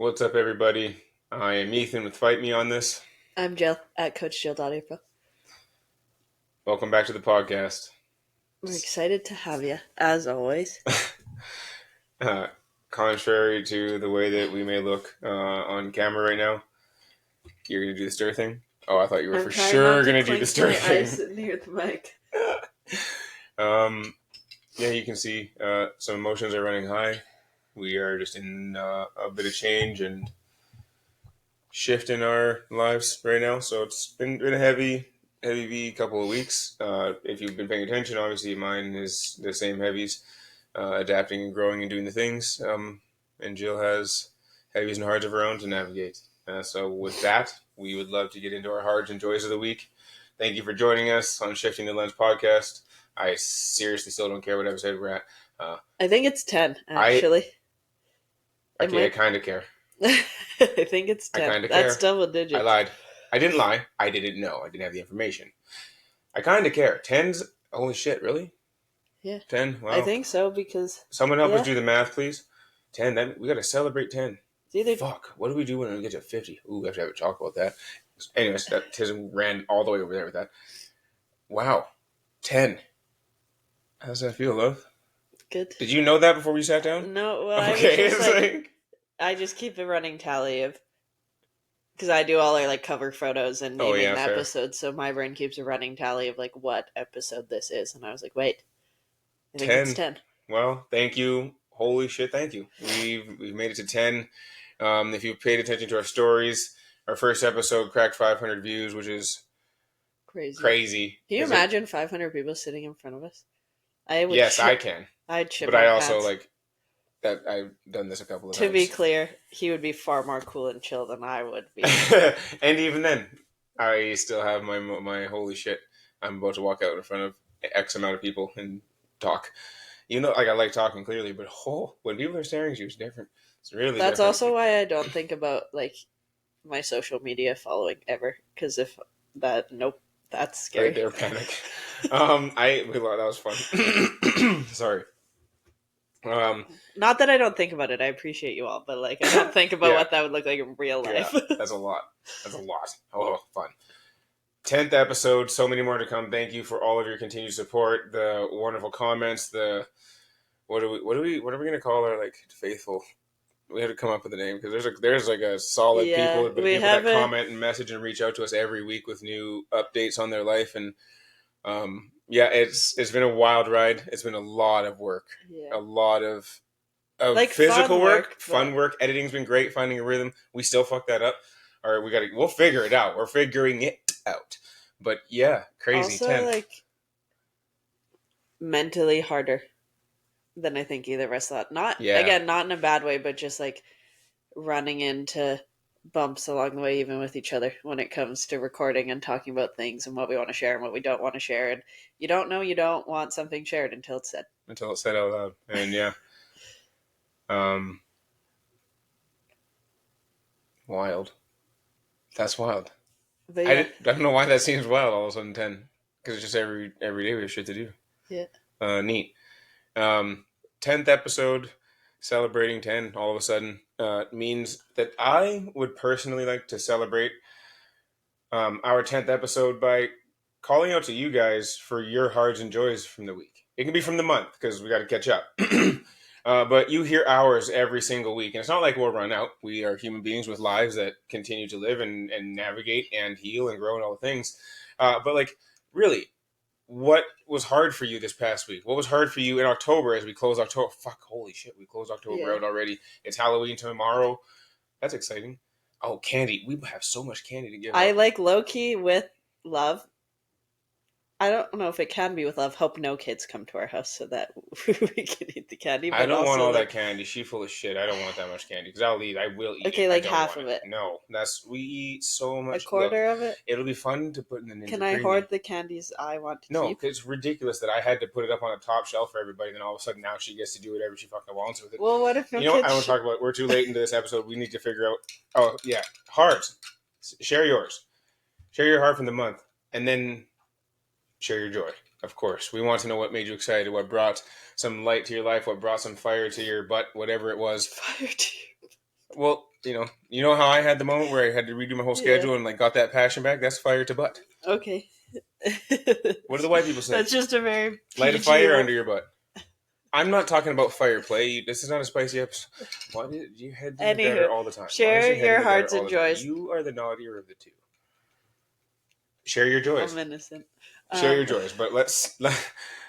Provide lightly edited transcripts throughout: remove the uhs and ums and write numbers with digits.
What's up, everybody? I am Ethan with Fight Me on this. I'm Jill at CoachJill.info. Welcome back to the podcast. We're excited to have you, as always. Contrary to the way that we may look on camera right now, you're going to do the stir thing? Oh, I thought you were for sure going to do the stir thing. Sitting here at the mic. Yeah, you can see some emotions are running high. We are just in a bit of change and shift in our lives right now. So it's been a heavy couple of weeks. If you've been paying attention, obviously mine is the same heavies, adapting and growing and doing the things. And Jill has heavies and hards of her own to navigate. So with that, we would love to get into our hards and joys of the week. Thank you for joining us on Shifting the Lens podcast. I seriously still don't care what episode we're at. I think it's 10, actually. I kind of care. I think it's 10. I kind of care. That's double digits. I lied. I didn't lie. I didn't know. I didn't have the information. I kind of care. 10's, holy shit, really? Yeah. 10? Wow. I think so, because... Someone help us do the math, please. 10, then we got to celebrate 10. It's either... Fuck, what do we do when we get to 50? Ooh, we have to have a talk about that. Anyways, that Tism ran all the way over there with that. Wow. 10. How does that feel, love? Good. Did you know that before we sat down? No, well, Okay, I just keep a running tally of... Because I do all our cover photos and naming the episodes, so my brain keeps a running tally of what episode this is. And I was like, wait, I think it's 10. Well, thank you. Holy shit, thank you. We've made it to 10. If you've paid attention to our stories, our first episode cracked 500 views, which is crazy. Can you imagine 500 people sitting in front of us? I can. I'd ship but I pants. also that I've done this a couple of times. To be clear, he would be far more cool and chill than I would be. And even then, I still have my holy shit. I'm about to walk out in front of X amount of people and talk. You know, I like talking clearly, but when people are staring at you, it's different. It's really That's different. also why I don't think about my social media following ever. Because that's scary. Right there, panic. That was fun. Sorry. Not that I don't think about it. I appreciate you all, but I don't think about what that would look like in real life. Yeah, that's a lot. Oh, fun. 10th episode. So many more to come. Thank you for all of your continued support. The wonderful comments. What are we going to call our faithful? We had to come up with a name because there's a solid people that comment and message and reach out to us every week with new updates on their life. And it's been a wild ride. It's been a lot of work, a lot of physical work, fun work. Editing's been great. Finding a rhythm. We still fuck that up. All right, we'll figure it out. We're figuring it out. But yeah, crazy. Also, 10. Mentally harder than I think either of us thought. Again, not in a bad way, but just running into bumps along the way, even with each other, when it comes to recording and talking about things and what we want to share and what we don't want to share. And you don't know you don't want something shared until it's said. Until it's said out loud. And yeah. Wild. That's wild. But yeah. I don't know why that seems wild all of a sudden 10. Because it's just every day we have shit to do. Yeah. Neat. 10th episode, celebrating 10 all of a sudden means that I would personally like to celebrate our 10th episode by calling out to you guys for your hards and joys from the week. It can be from the month because we got to catch up. But you hear ours every single week. And it's not like we'll run out. We are human beings with lives that continue to live and navigate and heal and grow and all the things. But really, what was hard for you this past week? What was hard for you in October as we close October? Fuck, holy shit, we closed October out already. It's Halloween tomorrow. That's exciting. Oh, candy. We have so much candy to give I low-key with love. I don't know if it can be with love. Hope no kids come to our house so that we can eat the candy. But I don't want all that candy. She's full of shit. I don't want that much candy because I will eat okay, it. Half of it. No, we eat so much. A quarter of it? It'll be fun to put in the Ninja Can I hoard the candies I want to keep? No, because it's ridiculous that I had to put it up on a top shelf for everybody. Then all of a sudden now she gets to do whatever she fucking wants with it. Well, what if you know what? I want to talk about. We're too late into this episode. We need to figure out. Oh yeah, hearts. Share yours. Share your heart from the month, and then share your joy. Of course, we want to know what made you excited, what brought some light to your life, what brought some fire to your butt, whatever it was. Fire to you. Well, you know how I had the moment where I had to redo my whole schedule and like got that passion back. That's fire to butt. Okay. What do the white people say? That's just a very light a fire under your butt. I'm not talking about fire play. This is not a spicy episode. Why did you head in the gutter all the time? Share your hearts and joys. You are the naughtier of the two. Share your joys. I'm innocent. Share your joys, but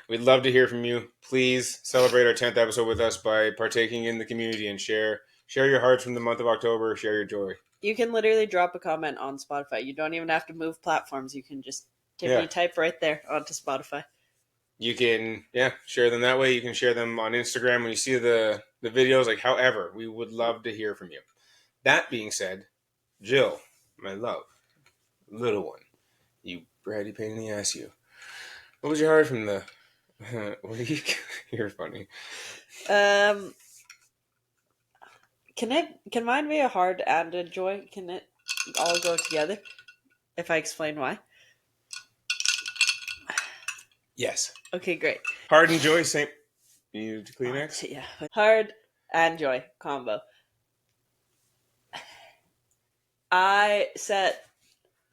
we'd love to hear from you. Please celebrate our 10th episode with us by partaking in the community and share your hearts from the month of October. Share your joy. You can literally drop a comment on Spotify. You don't even have to move platforms. You can just type right there onto Spotify. You can share them that way. You can share them on Instagram when you see the videos. Like, however, we would love to hear from you. That being said, Jill, my love, little one, you bratty pain in the ass, you. What was your heart from the? You're funny. Can mine be a heart and a joy? Can it all go together? If I explain why. Yes. Okay, great. Heart and joy, same. You need Kleenex? Yeah. Heart and joy combo. I set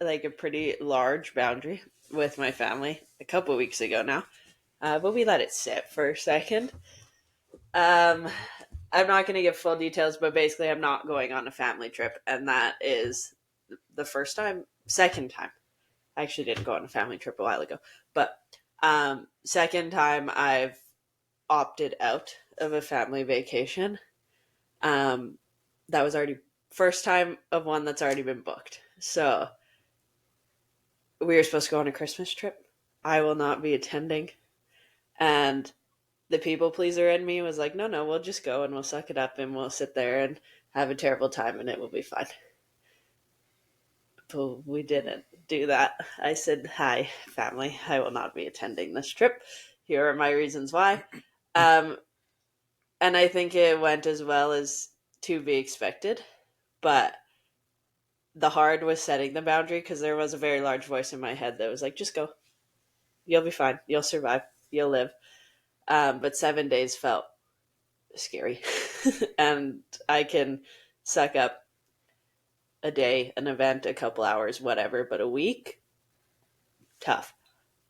like a pretty large boundary with my family a couple weeks ago now, but we let it sit for a second. I'm not going to give full details, but basically I'm not going on a family trip, and that is the second time. I actually didn't go on a family trip a while ago, but second time I've opted out of a family vacation. That was already first time of one that's already been booked. So we were supposed to go on a Christmas trip. I will not be attending. And the people pleaser in me was like, no, we'll just go and we'll suck it up and we'll sit there and have a terrible time and it will be fine. But we didn't do that. I said, hi, family, I will not be attending this trip. Here are my reasons why. And I think it went as well as to be expected. But the hard was setting the boundary because there was a very large voice in my head that was like, just go. You'll be fine. You'll survive. You'll live. But 7 days felt scary. And I can suck up a day, an event, a couple hours, whatever. But a week, tough.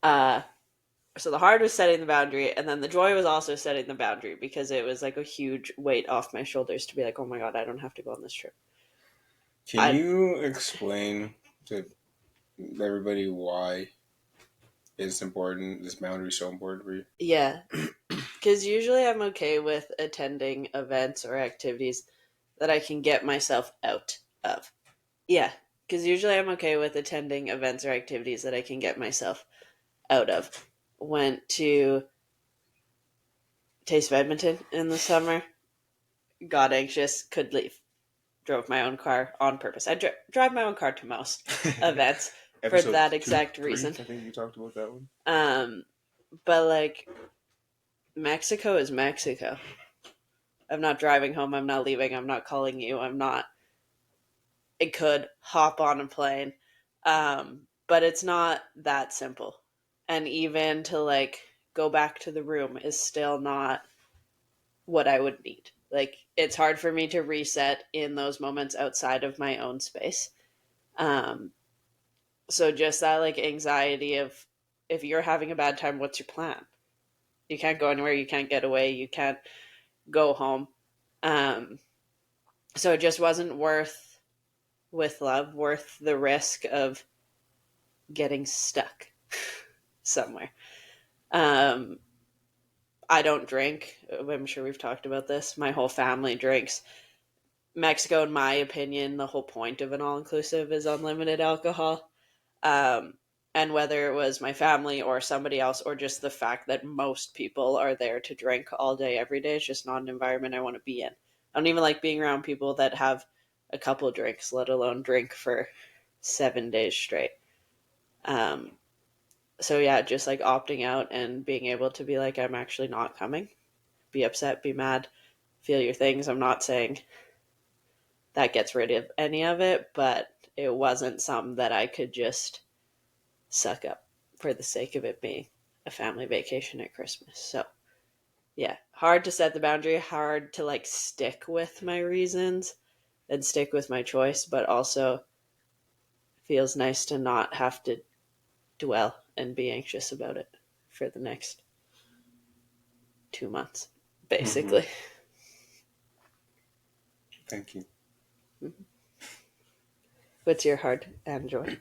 So the hard was setting the boundary. And then the joy was also setting the boundary because it was like a huge weight off my shoulders to be like, oh my God, I don't have to go on this trip. Can you explain to everybody why it's important, this boundary is so important for you? Yeah. Because usually I'm okay with attending events or activities that I can get myself out of. Yeah. Because usually I'm okay with attending events or activities that I can get myself out of. Went to Taste of Edmonton in the summer. Got anxious. Could leave. Drove my own car on purpose. I drive my own car to most events for that exact reason. I think you talked about that one. But like, Mexico is Mexico. I'm not driving home. I'm not leaving. I'm not calling you. I could hop on a plane. But it's not that simple. And even to like go back to the room is still not what I would need. Like, it's hard for me to reset in those moments outside of my own space. So just that like anxiety of, if you're having a bad time, what's your plan? You can't go anywhere. You can't get away. You can't go home. So it just wasn't worth the risk of getting stuck somewhere. I don't drink. I'm sure we've talked about this. My whole family drinks. Mexico, in my opinion, the whole point of an all-inclusive is unlimited alcohol. And whether it was my family or somebody else, or just the fact that most people are there to drink all day, every day, is just not an environment I want to be in. I don't even like being around people that have a couple drinks, let alone drink for 7 days straight. So yeah, just like opting out and being able to be like, I'm actually not coming. Be upset, be mad, feel your things. I'm not saying that gets rid of any of it, but it wasn't something that I could just suck up for the sake of it being a family vacation at Christmas. So yeah, hard to set the boundary, hard to like stick with my reasons, and stick with my choice, but also feels nice to not have to dwell and be anxious about it for the next 2 months, basically. Thank you. What's your hard and joy?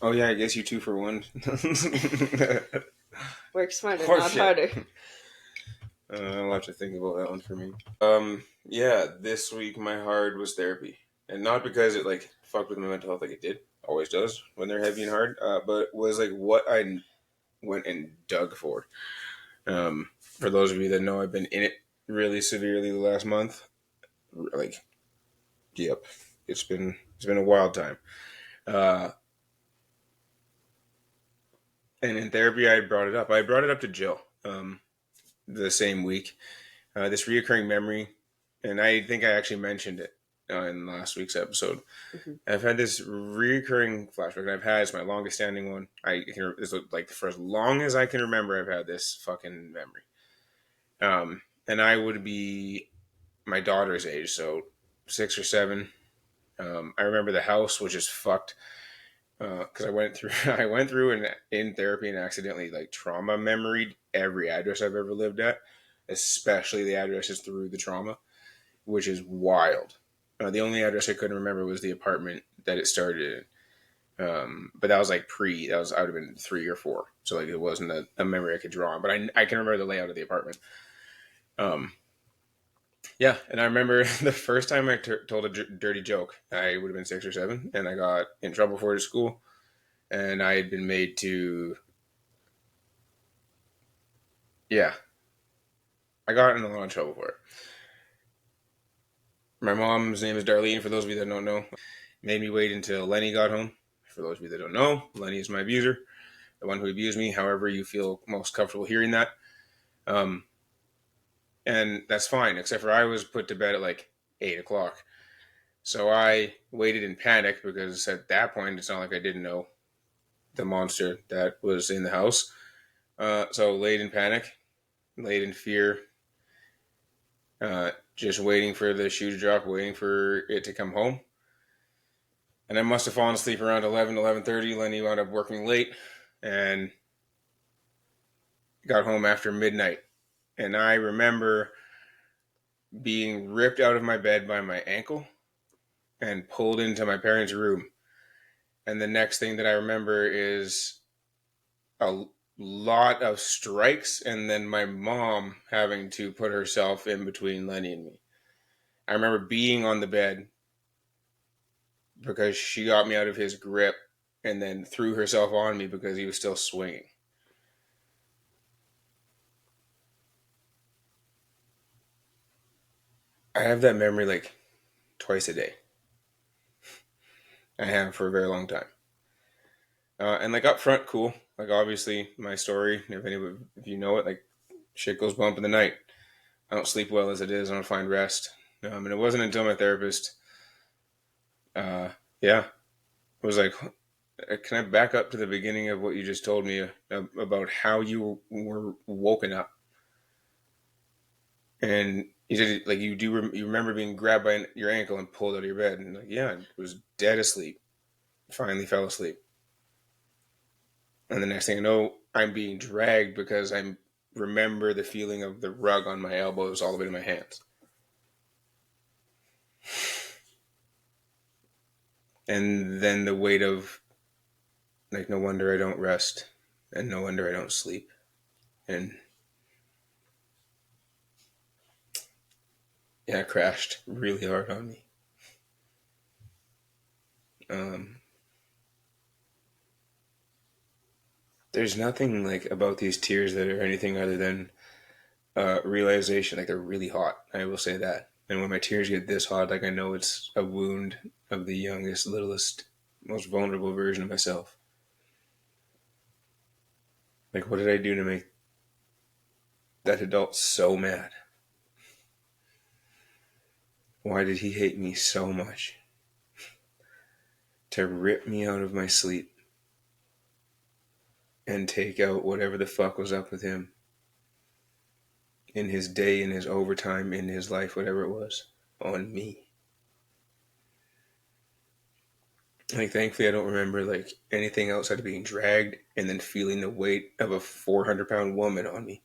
Oh yeah, I guess you 2 for 1. Work smarter, not harder. I'll have to think about that one for me. Yeah, this week my hard was therapy, and not because it like fucked with my mental health like it did, always does when they're heavy and hard, but was like what I went and dug for. For those of you that know, I've been in it really severely the last month. Like, yep, it's been a wild time. And in therapy, I brought it up. I brought it up to Jill the same week. This reoccurring memory, and I think I actually mentioned it in last week's episode. I've had this reoccurring flashback. I've had it's my longest standing one. It's like for as long as I can remember, I've had this fucking memory. And I would be my daughter's age, so 6 or 7. I remember the house was just fucked because I went through and in therapy and accidentally like trauma memoried every address I've ever lived at, especially the addresses through the trauma, which is wild. The only address I couldn't remember was the apartment that it started in. But that was like I would have been 3 or 4, so like it wasn't a memory I could draw on. But I can remember the layout of the apartment. Yeah, and I remember the first time I told a dirty joke. I would have been 6 or 7, and I got in trouble for it at school, and I had been made to. Yeah, I got in a lot of trouble for it. My mom's name is Darlene. For those of you that don't know, made me wait until Lenny got home. For those of you that don't know, Lenny is my abuser, the one who abused me. However, you feel most comfortable hearing that. And that's fine, except for I was put to bed at like 8 o'clock. So I waited in panic because at that point, it's not like I didn't know the monster that was in the house. So laid in panic, laid in fear, just waiting for the shoe to drop, waiting for it to come home. And I must have fallen asleep around 11, 11:30. Lenny wound up working late and got home after midnight. And I remember being ripped out of my bed by my ankle and pulled into my parents' room. And the next thing that I remember is a lot of strikes and then my mom having to put herself in between Lenny and me. I remember being on the bed because she got me out of his grip and then threw herself on me because he was still swinging. I have that memory like twice a day. I have for a very long time. And like up front, cool. Like obviously my story, if you know it, like shit goes bump in the night. I don't sleep well as it is. I don't find rest. And it wasn't until my therapist, was like, can I back up to the beginning of what you just told me about how you were woken up? And he said, like, you remember being grabbed by your ankle and pulled out of your bed. And like, yeah, I was dead asleep. Finally fell asleep. And the next thing I know, I'm being dragged because I remember the feeling of the rug on my elbows all the way to my hands. And then the weight of, like, no wonder I don't rest. And no wonder I don't sleep. And yeah, it crashed really hard on me. There's nothing like about these tears that are anything other than realization. Like they're really hot. I will say that. And when my tears get this hot, like I know it's a wound of the youngest, littlest, most vulnerable version of myself. Like, what did I do to make that adult so mad? Why did he hate me so much? To rip me out of my sleep and take out whatever the fuck was up with him in his day, in his overtime, in his life, whatever it was. on me. Like, thankfully, I don't remember, like, anything outside of being dragged and then feeling the weight of a 400-pound woman on me.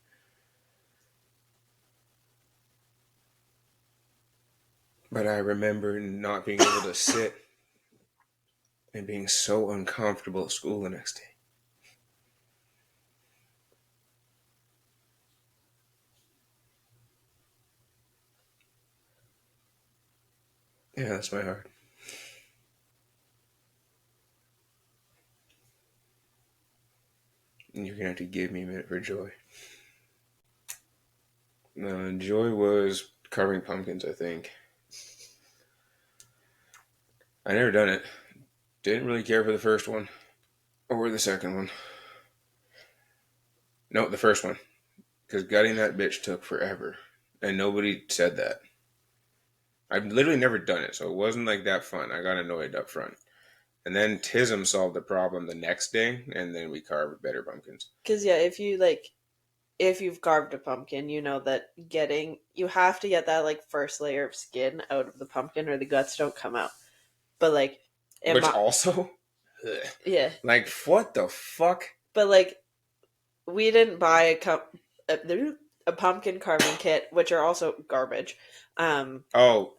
But I remember not being able to sit and being so uncomfortable at school the next day. Yeah, that's my heart. And you're going to have to give me a minute for joy. Joy was carving pumpkins, I think. I never done it. Didn't really care for the first one. Or the second one. No, the first one. Because gutting that bitch took forever. And nobody said that. I've literally never done it, so it wasn't like that fun. I got annoyed up front. And then Tism solved the problem the next day, and then we carved better pumpkins. Because, yeah, if you've carved a pumpkin, you know that you have to get that, like, first layer of skin out of the pumpkin or the guts don't come out. But, like... Which also... Yeah. Like, what the fuck? But, like, we didn't buy a pumpkin carving kit, which are also garbage. They're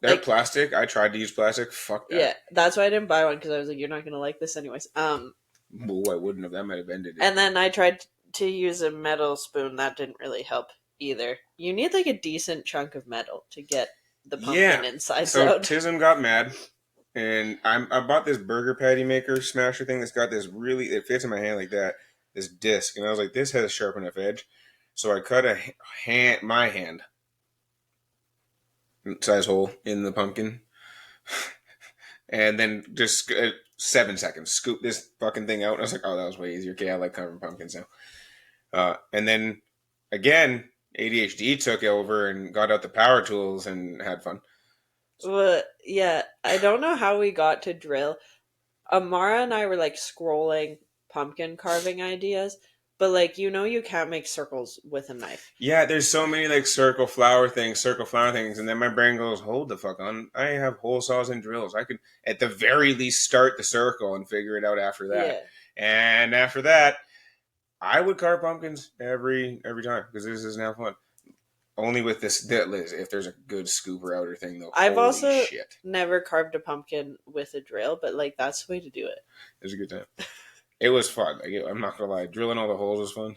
like, plastic? I tried to use plastic. Fuck that. Yeah, that's why I didn't buy one, because I was like, you're not going to like this anyways. I wouldn't have. That might have ended it. And then I tried to use a metal spoon. That didn't really help either. You need, like, a decent chunk of metal to get the pumpkin inside out. So Tism got mad, and I bought this burger patty maker smasher thing that's got this really... It fits in my hand like that. This disc. And I was like, this has a sharp enough edge. So I cut my hand size hole in the pumpkin. And then just 7 seconds, scoop this fucking thing out. And I was like, oh, that was way easier. Okay, I like carving pumpkins now. And then, again, ADHD took over and got out the power tools and had fun. Well, yeah, I don't know how we got to drill. Amara and I were, like, scrolling pumpkin carving ideas. But, like, you can't make circles with a knife. Yeah, there's so many, like, circle flower things. And then my brain goes, hold the fuck on. I have hole saws and drills. I could, at the very least, start the circle and figure it out after that. Yeah. And after that, I would carve pumpkins every time, because this is now fun. Only with this, if there's a good scooper outer thing, though. I've also never carved a pumpkin with a drill, but, like, that's the way to do it. It was a good time. It was fun. Like, I'm not gonna lie, drilling all the holes was fun.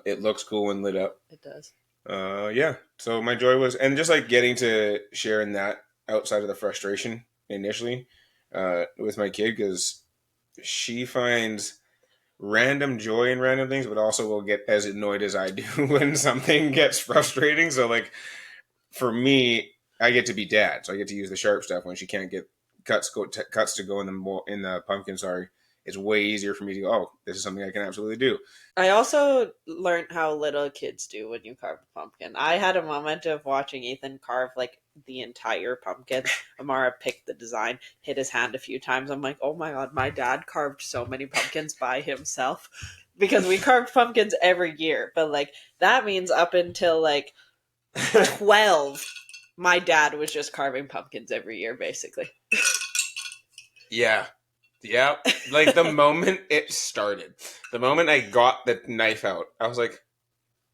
It looks cool when lit up. It does. Yeah. So my joy was, and just like getting to share in that outside of the frustration initially with my kid, because she finds random joy in random things, but also will get as annoyed as I do when something gets frustrating. So, like, for me, I get to be dad, so I get to use the sharp stuff when she can't get cuts to go in the pumpkin. Sorry. It's way easier for me to go, oh, this is something I can absolutely do. I also learned how little kids do when you carve a pumpkin. I had a moment of watching Ethan carve, like, the entire pumpkin. Amara picked the design, hit his hand a few times. I'm like, oh my god, my dad carved so many pumpkins by himself. Because we carved pumpkins every year. But, like, that means up until, like, 12, my dad was just carving pumpkins every year, basically. Yeah. Yeah, like the moment it started, the moment I got the knife out, I was like,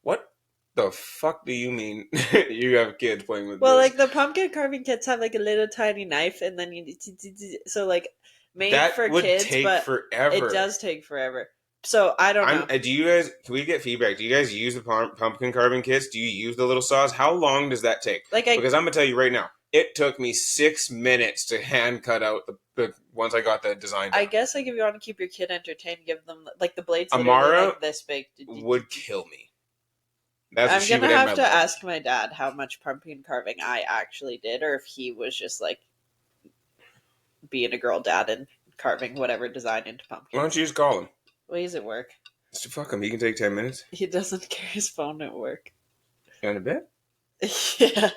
what the fuck do you mean you have kids playing with this? Well, like, the pumpkin carving kits have, like, a little tiny knife, and then you... So, like, made that for kids, but forever. It does take forever. So, I don't know. Do you guys... Can we get feedback? Do you guys use the pumpkin carving kits? Do you use the little saws? How long does that take? Because I'm going to tell you right now, it took me 6 minutes to hand cut out the once I got the design down. I guess, like, if you want to keep your kid entertained, give them, like, the blades Amara like this big. Would kill me. I'm going to have to ask my dad how much pumpkin carving I actually did, or if he was just, like, being a girl dad and carving whatever design into pumpkins. Why don't you just call him? Well, he's at work. So fuck him. He can take 10 minutes. He doesn't carry his phone at work. You on a bit? Yeah.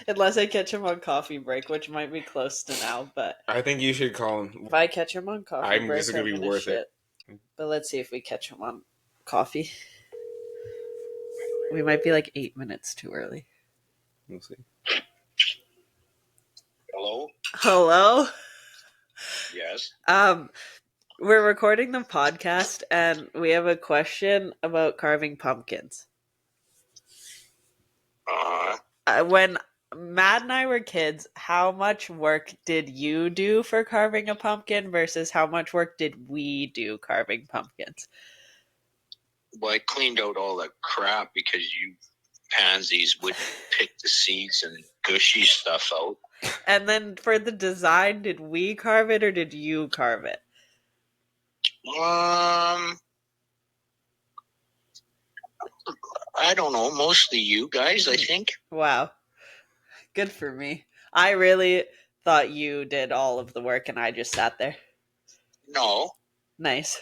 Unless I catch him on coffee break, which might be close to now, but... I think you should call him. If I catch him on coffee break, this is going to be worth it. But let's see if we catch him on coffee. We might be like 8 minutes too early. We'll see. Hello? Yes. We're recording the podcast and we have a question about carving pumpkins. When Matt and I were kids, how much work did you do for carving a pumpkin versus how much work did we do carving pumpkins? Well, I cleaned out all the crap because you pansies would pick the seeds and gushy stuff out. And then for the design, did we carve it or did you carve it? I don't know. Mostly you guys, I think. Wow. Good for me. I really thought you did all of the work and I just sat there. No. Nice.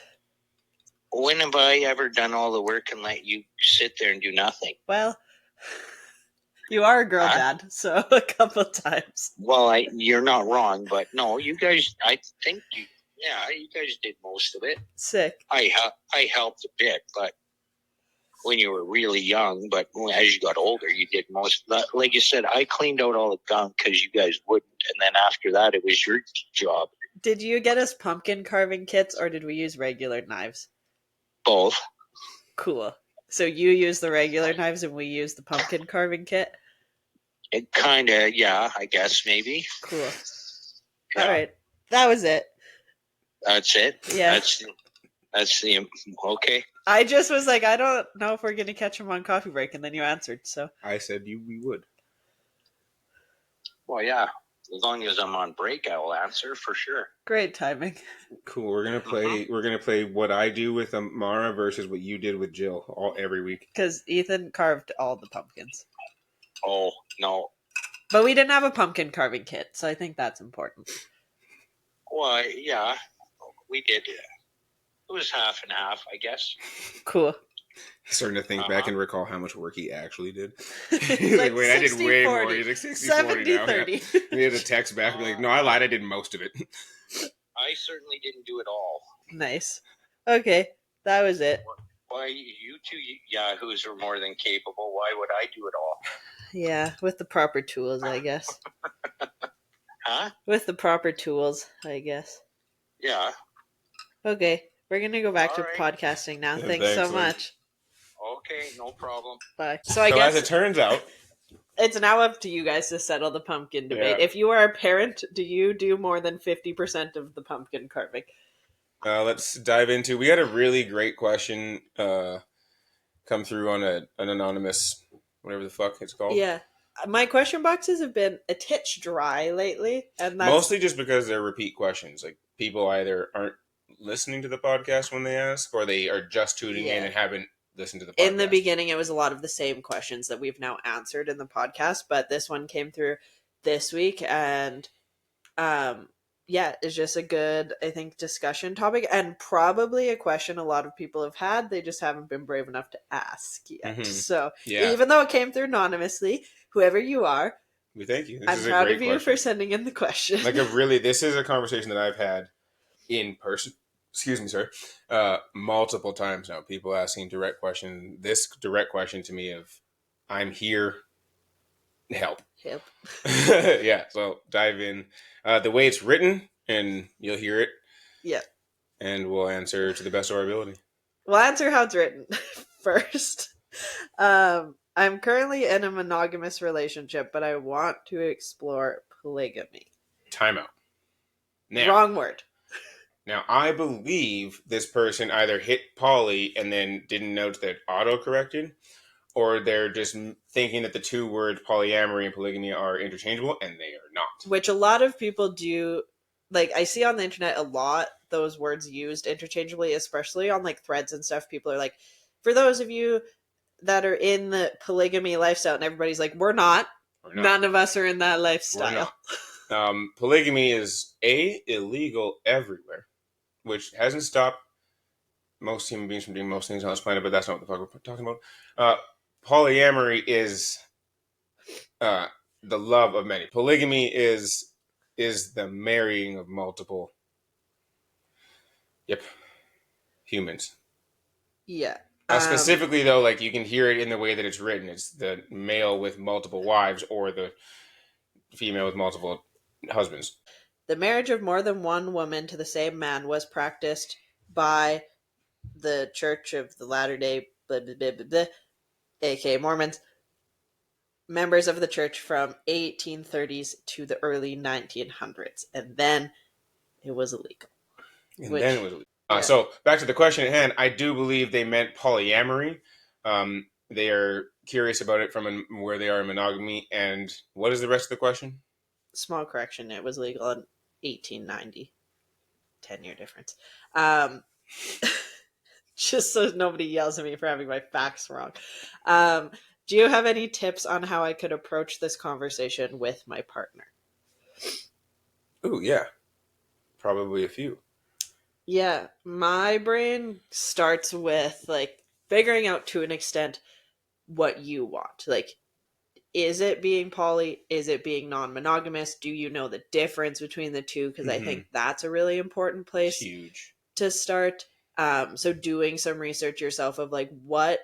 When have I ever done all the work and let you sit there and do nothing? Well, you are a girl dad, so a couple times. Well, you're not wrong, but no, you guys, I think you guys did most of it. Sick. I helped a bit, but when you were really young, but as you got older, you did most. Like you said, I cleaned out all the gunk because you guys wouldn't, and then after that, it was your job. Did you get us pumpkin carving kits, or did we use regular knives? Both. Cool. So you use the regular knives, and we use the pumpkin carving kit? It kind of, yeah, I guess, maybe. Cool. Yeah. All right. That was it. That's it? Yeah. That's the, okay. I just was like, I don't know if we're going to catch him on coffee break, and then you answered, so. I said we would. Well, yeah. As long as I'm on break, I will answer for sure. Great timing. Cool. We're gonna play. Mm-hmm. We're gonna play what I do with Mara versus what you did with Jill every week. Because Ethan carved all the pumpkins. Oh no! But we didn't have a pumpkin carving kit, so I think that's important. Well, yeah, we did. It was half and half, I guess. Cool. Starting to think back and recall how much work he actually did. He's like, wait, 60, I did way 40, more. He's like 60, 70, 40 30. Yeah. We had to text back and be like, no, I lied. I did most of it. I certainly didn't do it all. Nice. Okay, that was it. Why, you two yahoos are more than capable. Why would I do it all? Yeah, with the proper tools, I guess. Huh? With the proper tools, I guess. Yeah. Okay, we're going to go back to podcasting now. Yeah, thanks so much. Okay, no problem. Bye. So I guess, as it turns out, it's now up to you guys to settle the pumpkin debate. Yeah. If you are a parent, do you do more than 50% of the pumpkin carving? Let's dive into. We had a really great question come through on an anonymous, whatever the fuck it's called. Yeah. My question boxes have been a titch dry lately, and that's mostly just because they're repeat questions. Like people either aren't listening to the podcast when they ask, or they are just tuning in and haven't listened to the podcast. In the beginning, it was a lot of the same questions that we've now answered in the podcast, but this one came through this week, and it's just a good, I think, discussion topic, and probably a question a lot of people have had. They just haven't been brave enough to ask yet. Mm-hmm. So even though it came through anonymously, whoever you are, we thank you. I'm proud of you for sending in the question. This is a conversation that I've had in person. Excuse me, sir. Multiple times now, people asking direct question. This direct question to me of, I'm here, help. Yeah, so dive in. The way it's written, and you'll hear it. Yeah. And we'll answer to the best of our ability. We'll answer how it's written first. I'm currently in a monogamous relationship, but I want to explore polygamy. Timeout. Now, wrong word. Now, I believe this person either hit poly and then didn't note that auto-corrected, or they're just thinking that the two words polyamory and polygamy are interchangeable, and they are not. Which a lot of people do. Like, I see on the internet a lot those words used interchangeably, especially on, like, threads and stuff. People are like, for those of you that are in the polygamy lifestyle, and everybody's like, we're not. None of us are in that lifestyle. Polygamy is, illegal everywhere, which hasn't stopped most human beings from doing most things on this planet, but that's not what the fuck we're talking about. Polyamory is the love of many. Polygamy is the marrying of multiple humans. Yeah. Specifically, though, like, you can hear it in the way that it's written. It's the male with multiple wives or the female with multiple husbands. The marriage of more than one woman to the same man was practiced by the Church of the Latter-day aka Mormons, members of the church from 1830s to the early 1900s, and then it was illegal. So back to the question at hand, I do believe they meant polyamory. They are curious about it from where they are in monogamy. And what is the rest of the question? Small correction, it was legal in 1890. 10-year difference. Just so nobody yells at me for having my facts wrong. Do you have any tips on how I could approach this conversation with my partner? Ooh, yeah. Probably a few. Yeah, my brain starts with like figuring out to an extent what you want. Like, is it being poly? Is it being non-monogamous? Do you know the difference between the two? Because I think that's a really important place to start. So doing some research yourself of like what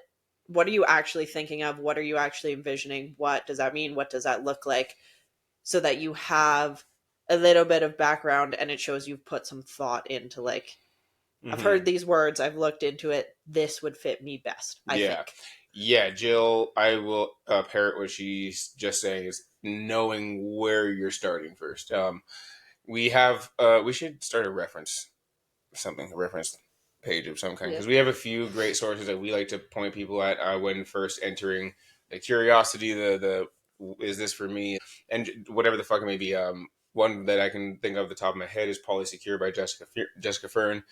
are you actually thinking of? What are you actually envisioning? What does that mean? What does that look like? So that you have a little bit of background and it shows you've put some thought into like, I've heard these words, I've looked into it, this would fit me best, I think. Yeah, Jill, I will parrot what she's just saying is knowing where you're starting first. We should start a reference page of some kind, because we have a few great sources that we like to point people at when first entering the curiosity, the is this for me, and whatever the fuck it may be. One that I can think of the top of my head is Polysecure by Jessica Fern.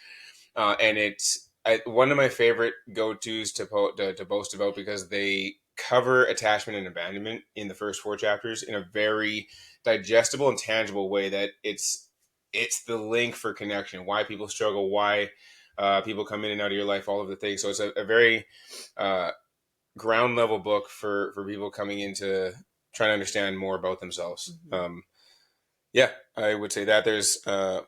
And it's one of my favorite go-tos to boast about, because they cover attachment and abandonment in the first 4 chapters in a very digestible and tangible way that it's the link for connection, why people struggle, why people come in and out of your life, all of the things. So it's a very ground level book for people coming into trying to understand more about themselves. Yeah, I would say that there's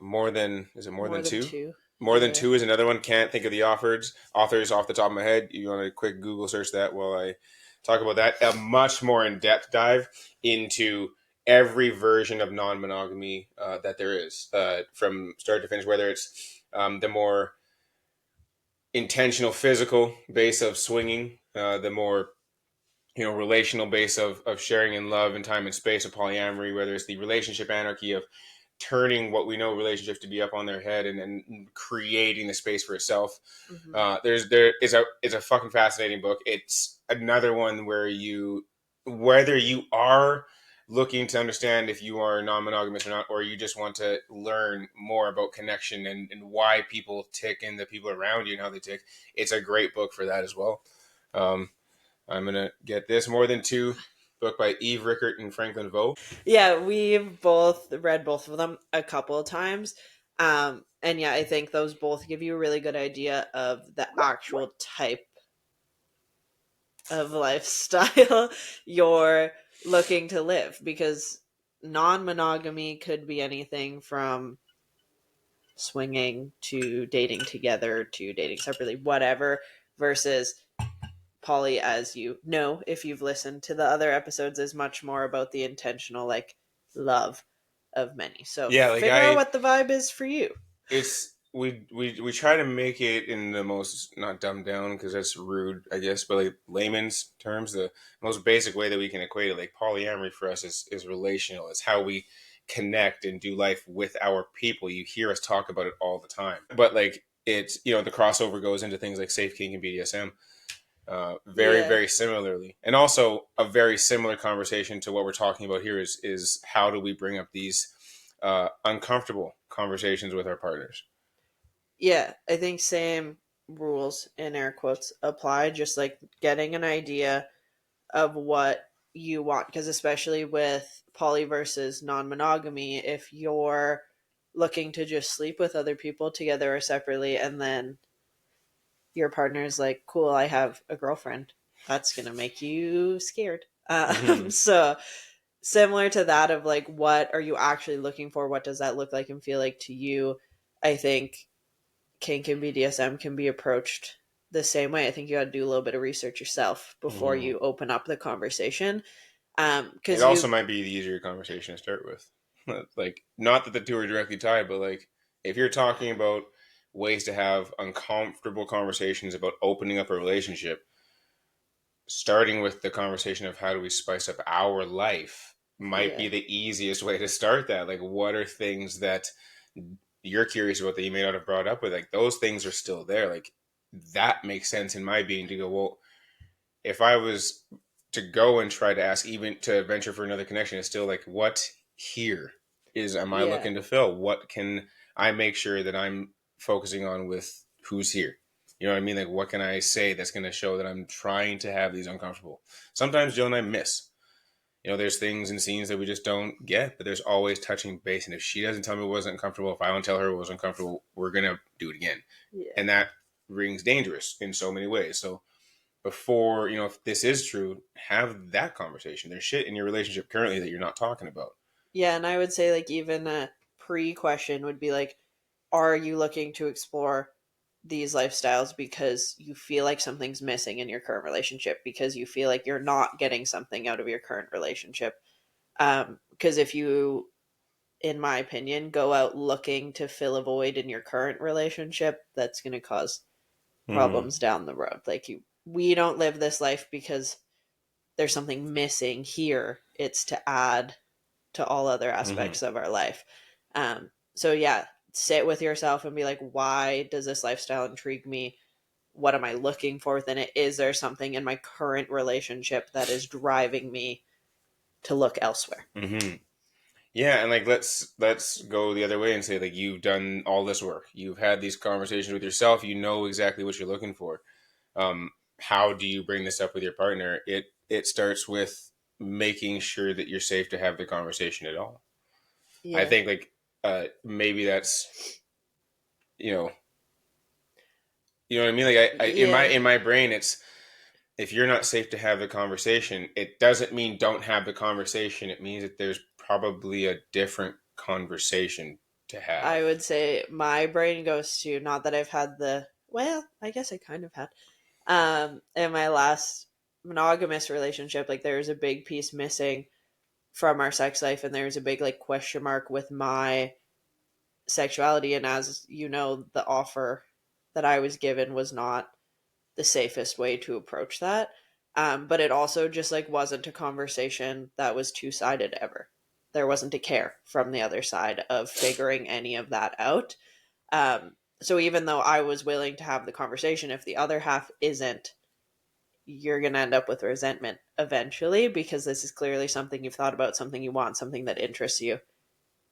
more than two? More than two is another one. Can't think of the authors off the top of my head. You want a quick Google search that while I talk about that. A much more in-depth dive into every version of non-monogamy that there is, from start to finish, whether it's the more intentional physical base of swinging, the more relational base of sharing in love and time and space of polyamory, whether it's the relationship anarchy of turning what we know relationships to be up on their head and creating the space for itself. It's a fucking fascinating book. It's another one where whether you are looking to understand if you are non-monogamous or not, or you just want to learn more about connection and why people tick and the people around you and how they tick, it's a great book for that as well. I'm going to get this, More Than Two, book by Eve Rickert and Franklin Vo. Yeah, we've both read both of them a couple of times. And yeah, I think those both give you a really good idea of the actual type of lifestyle you're looking to live, because non-monogamy could be anything from swinging to dating together to dating separately, whatever, versus poly, as you know if you've listened to the other episodes, is much more about the intentional like love of many. So figure out what the vibe is for you. It's we try to make it in the most, not dumbed down because that's rude, I guess, but like layman's terms, the most basic way that we can equate it. Like polyamory for us is relational. It's how we connect and do life with our people. You hear us talk about it all the time, but like it's the crossover goes into things like safe kink and BDSM. Very similarly, and also a very similar conversation to what we're talking about here is how do we bring up these uncomfortable conversations with our partners. Yeah, I think same rules in air quotes apply, just like getting an idea of what you want, because especially with poly versus non-monogamy, if you're looking to just sleep with other people together or separately, and then your partner's like, cool, I have a girlfriend, that's gonna make you scared. So similar to that of like, what are you actually looking for? What does that look like and feel like to you? I think kink and BDSM can be approached the same way. I think you got to do a little bit of research yourself before you open up the conversation. It also might be the easier conversation to start with. Like, not that the two are directly tied, but like, if you're talking about ways to have uncomfortable conversations about opening up a relationship, starting with the conversation of how do we spice up our life might be the easiest way to start that. Like, what are things that you're curious about that you may not have brought up with? Like, those things are still there. Like, that makes sense in my being to go, well, if I was to go and try to ask, even to venture for another connection, it's still like, what here am I looking to fill? What can I make sure that I'm focusing on with who's here? You know what I mean? Like, what can I say that's going to show that I'm trying to have these uncomfortable? Sometimes Jill and I miss. You know, there's things and scenes that we just don't get, but there's always touching base. And if she doesn't tell me it wasn't comfortable, if I don't tell her it was uncomfortable, we're going to do it again. Yeah. And that rings dangerous in so many ways. So before, if this is true, have that conversation. There's shit in your relationship currently that you're not talking about. Yeah, and I would say, like, even a pre-question would be like, are you looking to explore these lifestyles because you feel like something's missing in your current relationship, because you feel like you're not getting something out of your current relationship? Because if you, in my opinion, go out looking to fill a void in your current relationship, that's going to cause problems down the road. Like, we don't live this life because there's something missing here. It's to add to all other aspects of our life. So yeah, sit with yourself and be like, why does this lifestyle intrigue me? What am I looking for within it? Is there something in my current relationship that is driving me to look elsewhere? Yeah, and like, let's go the other way and say, like, you've done all this work. You've had these conversations with yourself. You know exactly what you're looking for. How do you bring this up with your partner? It starts with making sure that you're safe to have the conversation at all. Yeah. I think, like, maybe that's, you know what I mean? Like, in my brain, it's, if you're not safe to have the conversation, it doesn't mean don't have the conversation. It means that there's probably a different conversation to have. I would say my brain goes to, not that I've had I guess I kind of had, in my last monogamous relationship, like, there's a big piece missing from our sex life, and there's a big, like, question mark with my sexuality. And as you know, the offer that I was given was not the safest way to approach that. But it also just, like, wasn't a conversation that was two-sided ever. There wasn't a care from the other side of figuring any of that out. So even though I was willing to have the conversation, if the other half isn't, you're going to end up with resentment eventually, because this is clearly something you've thought about, something you want, something that interests you.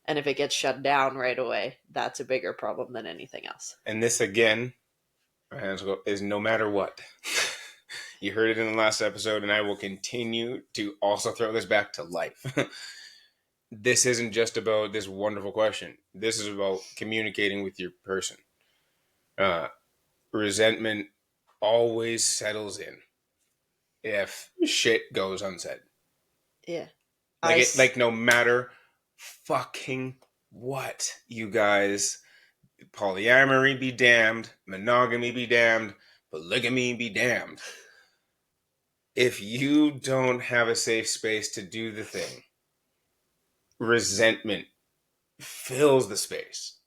And if it gets shut down right away, that's a bigger problem than anything else. And this, again, is no matter what. You heard it in the last episode, and I will continue to also throw this back to life. This isn't just about this wonderful question. This is about communicating with your person. Resentment always settles in if shit goes unsaid. Yeah. Like, no matter fucking what, you guys, polyamory be damned, monogamy be damned, polygamy be damned. If you don't have a safe space to do the thing, resentment fills the space.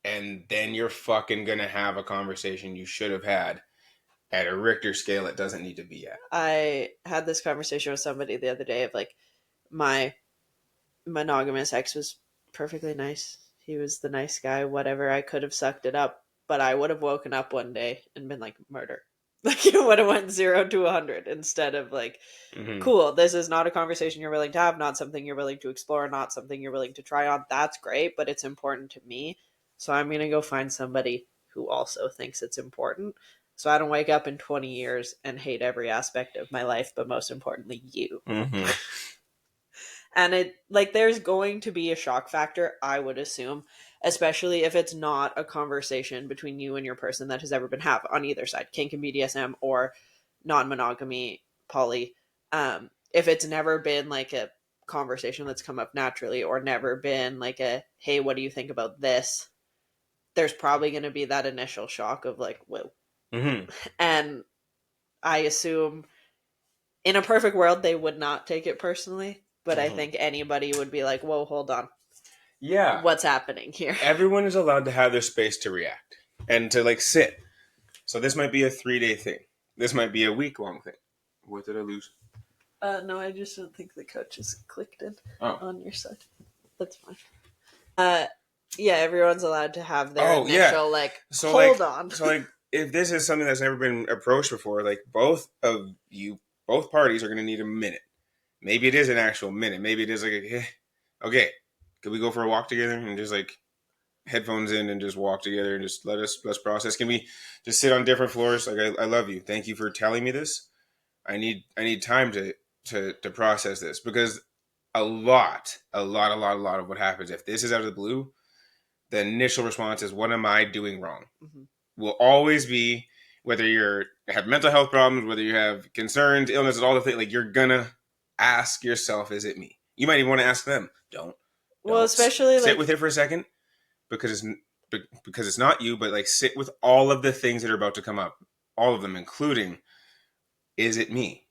And then you're fucking gonna have a conversation you should have had at a Richter scale it doesn't need to be at. I had this conversation with somebody the other day of, like, my monogamous ex was perfectly nice. He was the nice guy, whatever. I could have sucked it up, but I would have woken up one day and been like, murder. Like, it would have went 0 to 100 instead of, like, cool, this is not a conversation you're willing to have, not something you're willing to explore, not something you're willing to try on. That's great, but it's important to me. So I'm going to go find somebody who also thinks it's important. So I don't wake up in 20 years and hate every aspect of my life, but most importantly, you. And it, like, there's going to be a shock factor, I would assume, especially if it's not a conversation between you and your person that has ever been had on either side, kink and BDSM or non-monogamy, poly. If it's never been, like, a conversation that's come up naturally, or never been like a, hey, what do you think about this? There's probably going to be that initial shock of, like, whoa. And I assume in a perfect world, they would not take it personally. But I think anybody would be like, whoa, hold on. Yeah. what's happening here. Everyone is allowed to have their space to react and to like sit. So this might be a 3-day thing. This might be a week-long thing. What did I lose? No, I just don't think the couch is clicked in on your side. That's fine. Yeah, everyone's allowed to have their initial hold on. So like, if this is something that's never been approached before, like both parties are going to need a minute. Maybe it is an actual minute. Maybe it is like, okay, could we go for a walk together and just like headphones in and just walk together and just let's process? Can we just sit on different floors? Like, I love you. Thank you for telling me this. I need time to process this, because a lot of what happens, if this is out of the blue, the initial response is, what am I doing wrong? Mm-hmm. Will always be, whether you have mental health problems, whether you have concerns, illnesses, all the things, like, you're gonna ask yourself, is it me? You might even want to ask them. Don't. Well, especially sit with it for a second, because it's not you, but like, sit with all of the things that are about to come up, all of them, including, is it me?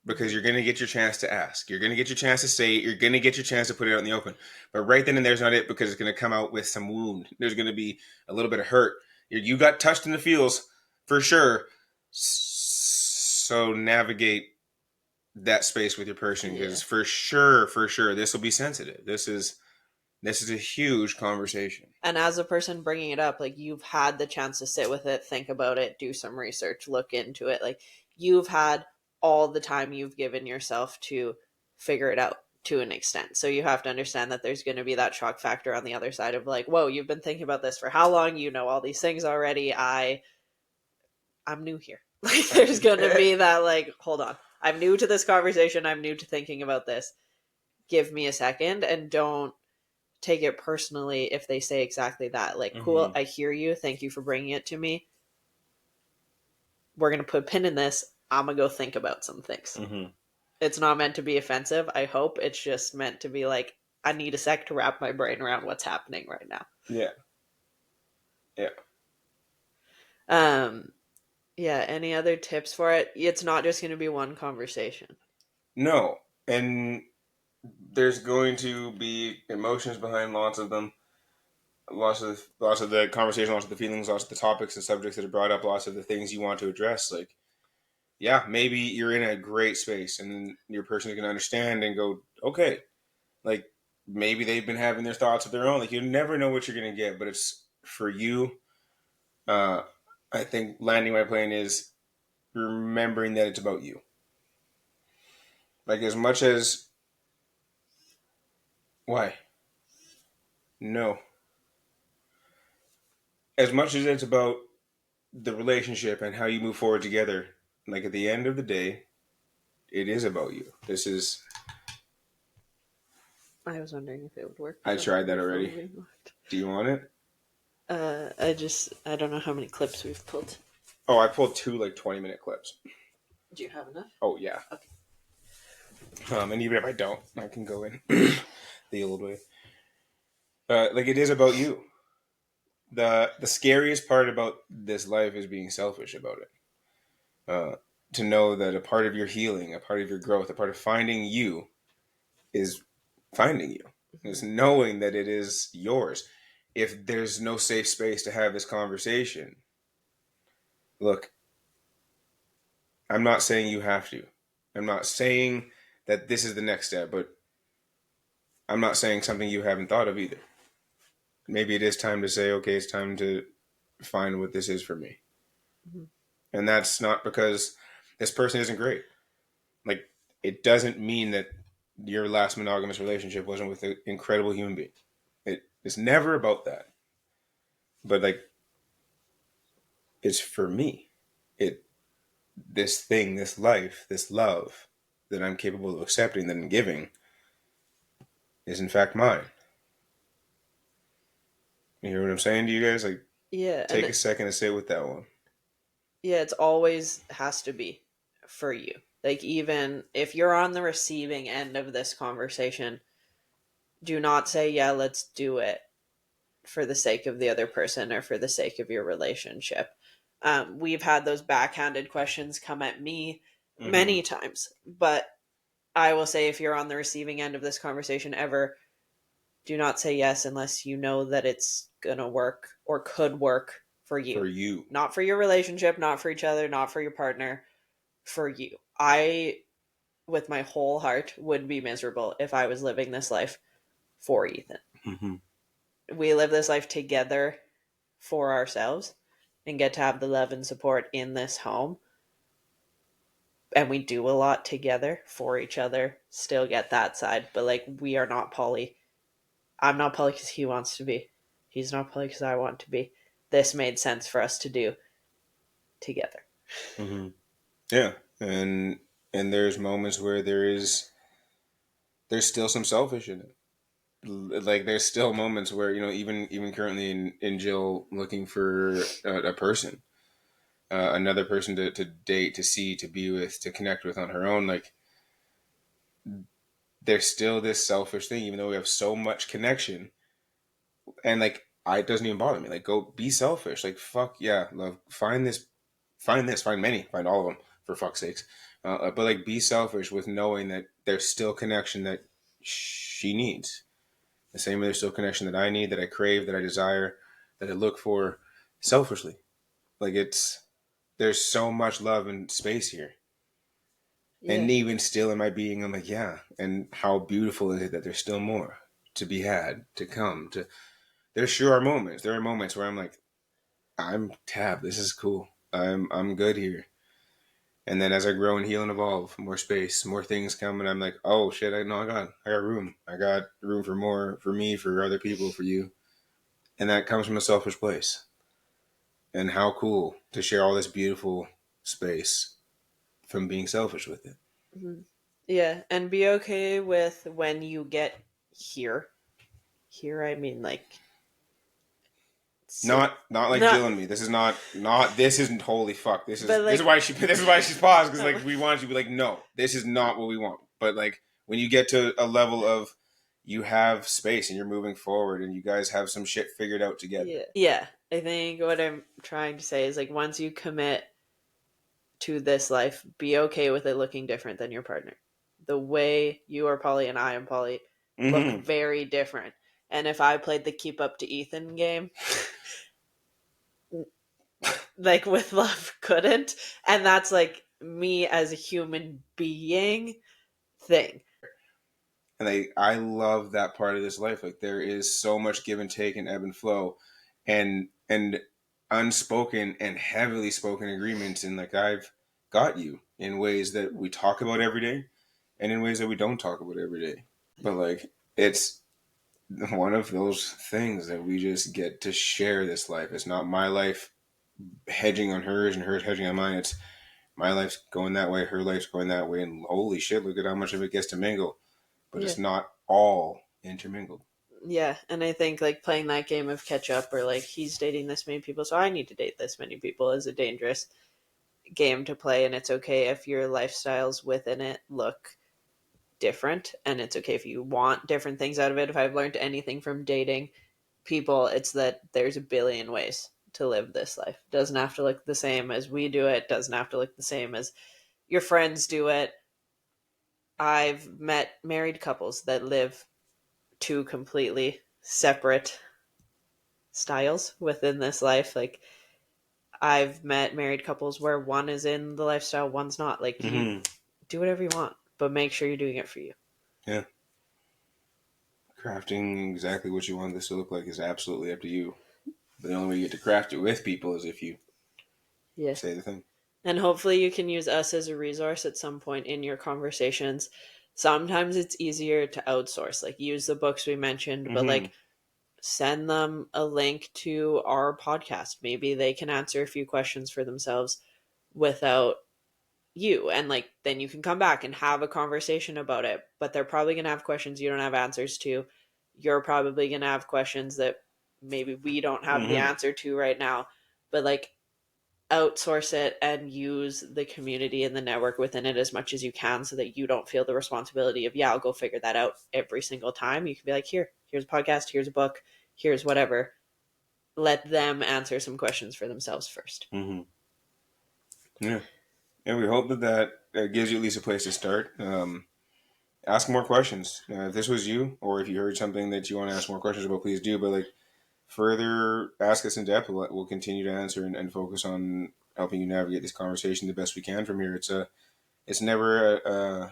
Because you're going to get your chance to ask. You're going to get your chance to say it. You're going to get your chance to put it out in the open. But right then and there's not it, because it's going to come out with some wound. There's going to be a little bit of hurt. You got touched in the feels, for sure. So navigate that space with your person, because for sure, this will be sensitive. This is a huge conversation. And as a person bringing it up, like, you've had the chance to sit with it, think about it, do some research, look into it. Like, you've had all the time you've given yourself to figure it out to an extent. So you have to understand that there's going to be that shock factor on the other side of like, whoa, you've been thinking about this for how long? You know all these things already. I'm new here. Like, there's going to be that, like, hold on. I'm new to this conversation. I'm new to thinking about this. Give me a second, and don't take it personally if they say exactly that. Like, cool, I hear you. Thank you for bringing it to me. We're going to put a pin in this. I'm going to go think about some things. Mm-hmm. It's not meant to be offensive, I hope. It's just meant to be like, I need a sec to wrap my brain around what's happening right now. Yeah. Yeah. Yeah, any other tips for it? It's not just going to be one conversation. No. And there's going to be emotions behind lots of them. Lots of the conversation, lots of the feelings, lots of the topics and subjects that are brought up, lots of the things you want to address. Like, yeah, maybe you're in a great space and your person is going to understand and go, okay, like, maybe they've been having their thoughts of their own. Like, you never know what you're going to get, but it's for you. I think landing my plane is remembering that it's about you. Like, as much as, why? No. As much as it's about the relationship and how you move forward together, like, at the end of the day, it is about you. This is... I was wondering if it would work. I tried that already. Do you want it? I don't know how many clips we've pulled. Oh, I pulled 2 like 20-minute clips. Do you have enough? Oh, yeah. Okay. And even if I don't, I can go in the old way. Like, it is about you. The scariest part about this life is being selfish about it. To know that a part of your healing, a part of your growth, a part of finding you is finding you. It's knowing that it is yours. If there's no safe space to have this conversation, look, I'm not saying you have to. I'm not saying that this is the next step, but I'm not saying something you haven't thought of either. Maybe it is time to say, okay, it's time to find what this is for me. Mm-hmm. And that's not because this person isn't great. Like, it doesn't mean that your last monogamous relationship wasn't with an incredible human being. It's never about that. But, like, it's for me. This thing, this life, this love that I'm capable of accepting, that I'm giving, is in fact mine. You hear what I'm saying to you guys? Like, yeah, take a second to sit with that one. Yeah, it's always has to be for you. Like, even if you're on the receiving end of this conversation, do not say, yeah, let's do it for the sake of the other person or for the sake of your relationship. We've had those backhanded questions come at me many times, but I will say, if you're on the receiving end of this conversation ever, do not say yes unless you know that it's gonna work or could work for you. For you. Not for your relationship, not for each other, not for your partner, for you. I, with my whole heart, would be miserable if I was living this life for Ethan. Mm-hmm. We live this life together for ourselves and get to have the love and support in this home. And we do a lot together for each other, still get that side. But like, we are not poly. I'm not poly because he wants to be. He's not poly because I want to be. This made sense for us to do together. Mm-hmm. Yeah. And there's moments where there's still some selfish in it. Like there's still moments where, you know, even currently in Jill looking for a person, another person to date, to see, to be with, to connect with on her own, like there's still this selfish thing, even though we have so much connection. And like, it doesn't even bother me. Like, go be selfish. Like, fuck yeah, love. Find many, find all of them, for fuck's sakes. But like, be selfish with knowing that there's still connection that she needs. The same way there's still connection that I need, that I crave, that I desire, that I look for selfishly. Like, there's so much love and space here. Yeah. And even still in my being, I'm like, yeah. And how beautiful is it that there's still more to be had, to come, to... There sure are moments. There are moments where I'm like, I'm tab. This is cool. I'm good here. And then as I grow and heal and evolve, more space, more things come, and I'm like, oh shit, I got room. I got room for more, for me, for other people, for you. And that comes from a selfish place. And how cool to share all this beautiful space from being selfish with it. Mm-hmm. Yeah, and be okay with when you get here. Here, I mean, like, not like Jill and me. This is not. This isn't holy fuck. This is like, this is why she's paused, because like we want you to be like, no, this is not what we want. But like when you get to a level of you have space and you're moving forward and you guys have some shit figured out together. Yeah. I think what I'm trying to say is like, once you commit to this life, be okay with it looking different than your partner. The way you are poly and I am poly look very different. And if I played the keep up to Ethan game, like with love couldn't. And that's like me as a human being thing. And I love that part of this life. Like there is so much give and take and ebb and flow and unspoken and heavily spoken agreements. And like, I've got you in ways that we talk about every day and in ways that we don't talk about every day. But like, it's one of those things that we just get to share this life. It's not my life hedging on hers and hers hedging on mine. It's my life's going that way, her life's going that way, and holy shit, look at how much of it gets to mingle. But it's not all intermingled. Yeah, and I think like playing that game of catch up, or like he's dating this many people, so I need to date this many people, is a dangerous game to play. And it's okay if your lifestyles within it look different, and it's okay if you want different things out of it. If I've learned anything from dating people, it's that there's a billion ways to live this life. It doesn't have to look the same as we do it. Doesn't have to look the same as your friends do it. I've met married couples that live two completely separate styles within this life. Like, I've met married couples where one is in the lifestyle, one's not. Like, you do whatever you want, but make sure you're doing it for you. Yeah. Crafting exactly what you want this to look like is absolutely up to you. But the only way you get to craft it with people is if you say the thing. And hopefully you can use us as a resource at some point in your conversations. Sometimes it's easier to outsource, like use the books we mentioned, but like send them a link to our podcast. Maybe they can answer a few questions for themselves without you. And like, then you can come back and have a conversation about it. But they're probably going to have questions you don't have answers to. You're probably going to have questions that maybe we don't have the answer to right now. But like, outsource it and use the community and the network within it as much as you can, so that you don't feel the responsibility of, I'll go figure that out every single time. You can be like, here's a podcast, here's a book, here's whatever. Let them answer some questions for themselves first. Yeah. And we hope that gives you at least a place to start. ask more questions. If this was you, or if you heard something that you want to ask more questions about, please do. But like, further ask us in depth. We'll continue to answer and focus on helping you navigate this conversation the best we can from here. It's never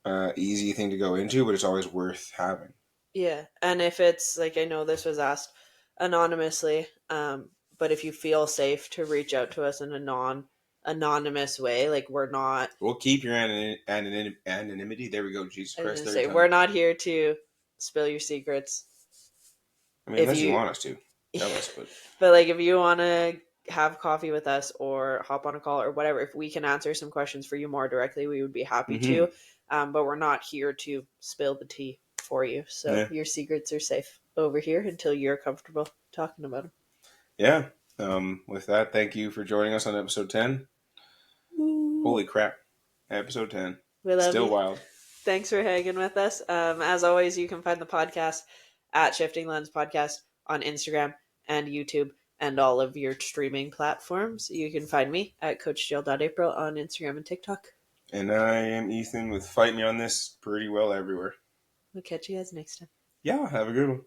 a easy thing to go into, but it's always worth having. Yeah, and if it's like, I know this was asked anonymously, but if you feel safe to reach out to us in a anonymous way, like we'll keep your anonymity. There we go. Jesus Christ. We're not here to spill your secrets. I mean, unless you want us to tell us, but like, if you want to have coffee with us or hop on a call or whatever, if we can answer some questions for you more directly, we would be happy to. But we're not here to spill the tea for you. So your secrets are safe over here until you're comfortable talking about them. Yeah. With that, thank you for joining us on episode 10. Ooh. Holy crap. Episode 10. We love Still you. Wild. Thanks for hanging with us. As always, you can find the podcast at Shifting the Lens Podcast on Instagram and YouTube and all of your streaming platforms. You can find me at CoachJill.April on Instagram and TikTok. And I am Ethan with Fight Me On This pretty well everywhere. We'll catch you guys next time. Yeah, have a good one.